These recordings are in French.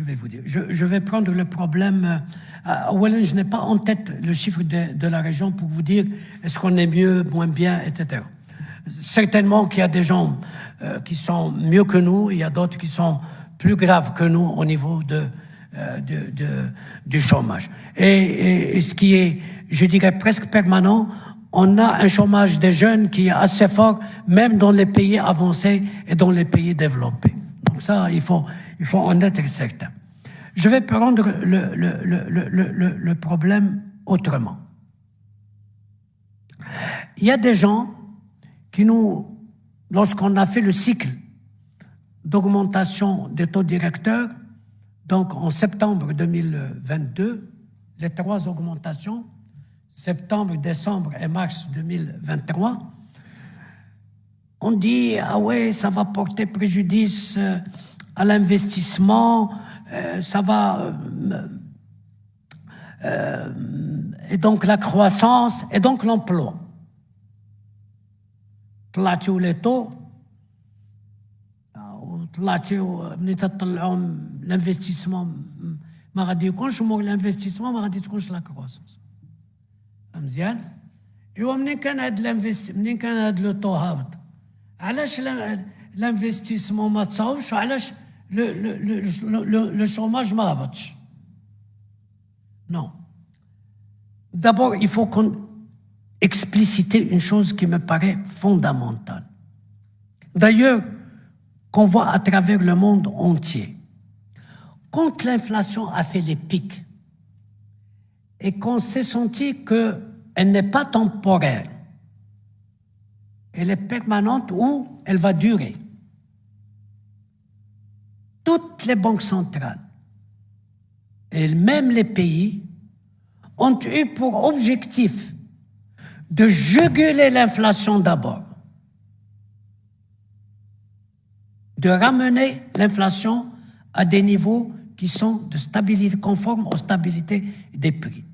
vais vous dire. Je vais prendre le problème. Je n'ai pas en tête le chiffre de la région pour vous dire est-ce qu'on est mieux, moins bien, etc. Certainement qu'il y a des gens qui sont mieux que nous, il y a d'autres qui sont plus graves que nous au niveau du chômage. Et ce qui est, je dirais, presque permanent, on a un chômage des jeunes qui est assez fort, même dans les pays avancés et dans les pays développés. Donc ça, il faut en être certain. Je vais prendre le problème autrement. Il y a des gens qui lorsqu'on a fait le cycle d'augmentation des taux directeurs, donc en septembre 2022, les 3 augmentations, septembre, décembre et mars 2023, on dit, ah ouais, ça va porter préjudice à l'investissement, ça va... et donc la croissance, et donc l'emploi. طلعتوا les taux, طلعتوا ملي تطلعوا l'investissement ما غادي يكونش l'investissement ما غادي تكونش la croissance. مزيان؟ ايوا منين كان هاد لو طو هابط علاش l'investissement ما تصاوبش وعلاش le chômage ما هبطش؟ Non. D'abord, il faut expliciter une chose qui me paraît fondamentale. D'ailleurs, qu'on voit à travers le monde entier. Quand l'inflation a fait les pics et qu'on s'est senti qu'elle n'est pas temporaire, elle est permanente ou elle va durer, toutes les banques centrales et même les pays ont eu pour objectif de juguler l'inflation d'abord, de ramener l'inflation à des niveaux qui sont de stabilité, conformes aux stabilités des prix,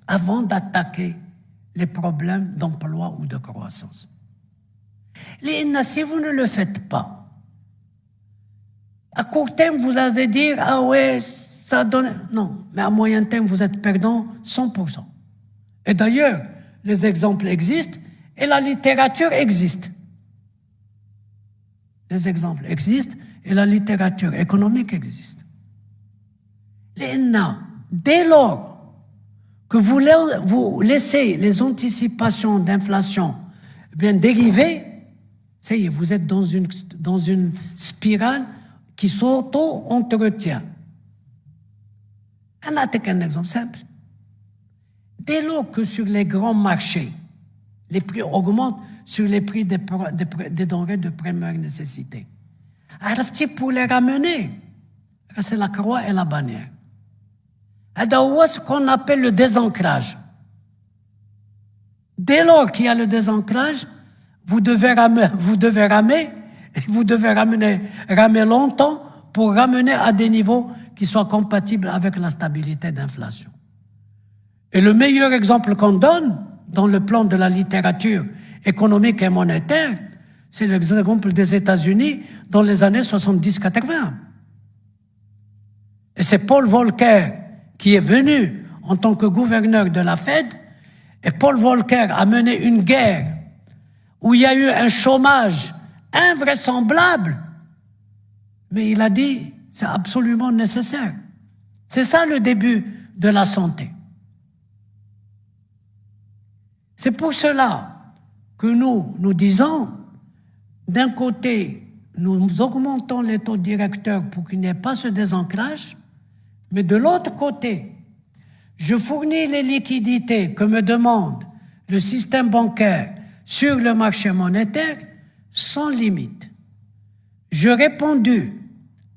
avant d'attaquer les problèmes d'emploi ou de croissance. Si vous ne le faites pas, à court terme, vous allez dire, ah ouais, ça donne... Non, mais à moyen terme, vous êtes perdant 100%. Et d'ailleurs, les exemples existent et la littérature existe. Les exemples existent et la littérature économique existe. Dès lors que vous laissez les anticipations d'inflation bien dériver, ça y est, vous êtes dans une spirale qui s'auto-entretient. On a un exemple simple. Dès lors que sur les grands marchés, les prix augmentent sur les prix des denrées de première nécessité. Alors, pour les ramener, c'est la croix et la bannière. C'est ce qu'on appelle le désancrage. Dès lors qu'il y a le désancrage, vous devez ramer longtemps pour ramener à des niveaux qui soient compatibles avec la stabilité d'inflation. Et le meilleur exemple qu'on donne dans le plan de la littérature économique et monétaire, c'est l'exemple des États-Unis dans les années 70-80. Et c'est Paul Volcker qui est venu en tant que gouverneur de la Fed, et Paul Volcker a mené une guerre où il y a eu un chômage invraisemblable, mais il a dit c'est absolument nécessaire. C'est ça le début de la santé. C'est pour cela que nous disons, d'un côté, nous augmentons les taux directeurs pour qu'il n'y ait pas ce désancrage, mais de l'autre côté, je fournis les liquidités que me demande le système bancaire sur le marché monétaire sans limite. Je répondu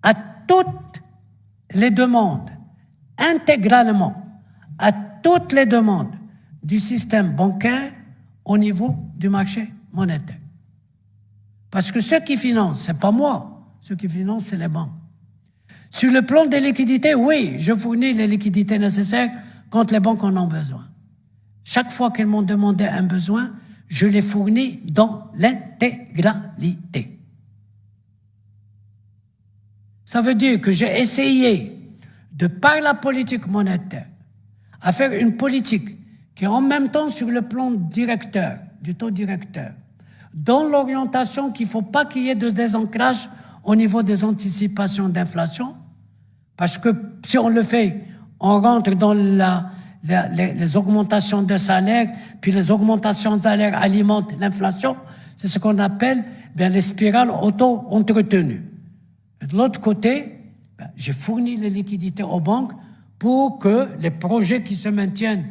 à toutes les demandes, intégralement, à toutes les demandes du système bancaire au niveau du marché monétaire. Parce que ceux qui financent, c'est pas moi, ceux qui financent, c'est les banques. Sur le plan des liquidités, oui, je fournis les liquidités nécessaires quand les banques en ont besoin. Chaque fois qu'elles m'ont demandé un besoin, je les fournis dans l'intégralité. Ça veut dire que j'ai essayé, de par la politique monétaire, à faire une politique qui est en même temps sur le plan directeur, du taux directeur, dans l'orientation qu'il ne faut pas qu'il y ait de désancrage au niveau des anticipations d'inflation, parce que si on le fait, on rentre dans les augmentations de salaire, puis les augmentations de salaire alimentent l'inflation, c'est ce qu'on appelle les spirales auto-entretenues. De l'autre côté, j'ai fourni les liquidités aux banques pour que les projets qui se maintiennent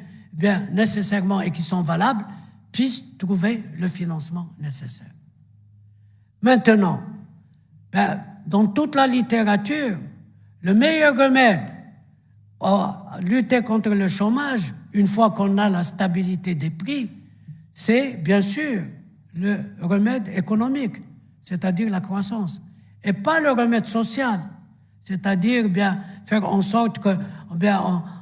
nécessairement et qui sont valables puissent trouver le financement nécessaire. Maintenant, dans toute la littérature, le meilleur remède à lutter contre le chômage, une fois qu'on a la stabilité des prix, c'est bien sûr le remède économique, c'est-à-dire la croissance, et pas le remède social, c'est-à-dire faire en sorte que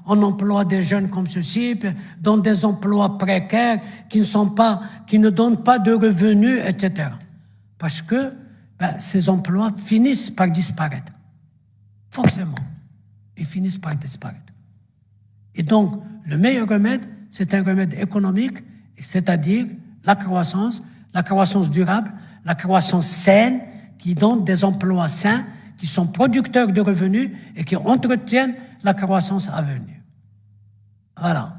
on emploie des jeunes comme ceci, dans des emplois précaires qui ne donnent pas de revenus, etc. Parce que ces emplois finissent par disparaître. Forcément, ils finissent par disparaître. Et donc, le meilleur remède, c'est un remède économique, c'est-à-dire la croissance durable, la croissance saine, qui donne des emplois sains, qui sont producteurs de revenus et qui entretiennent la croissance à venir. Voilà.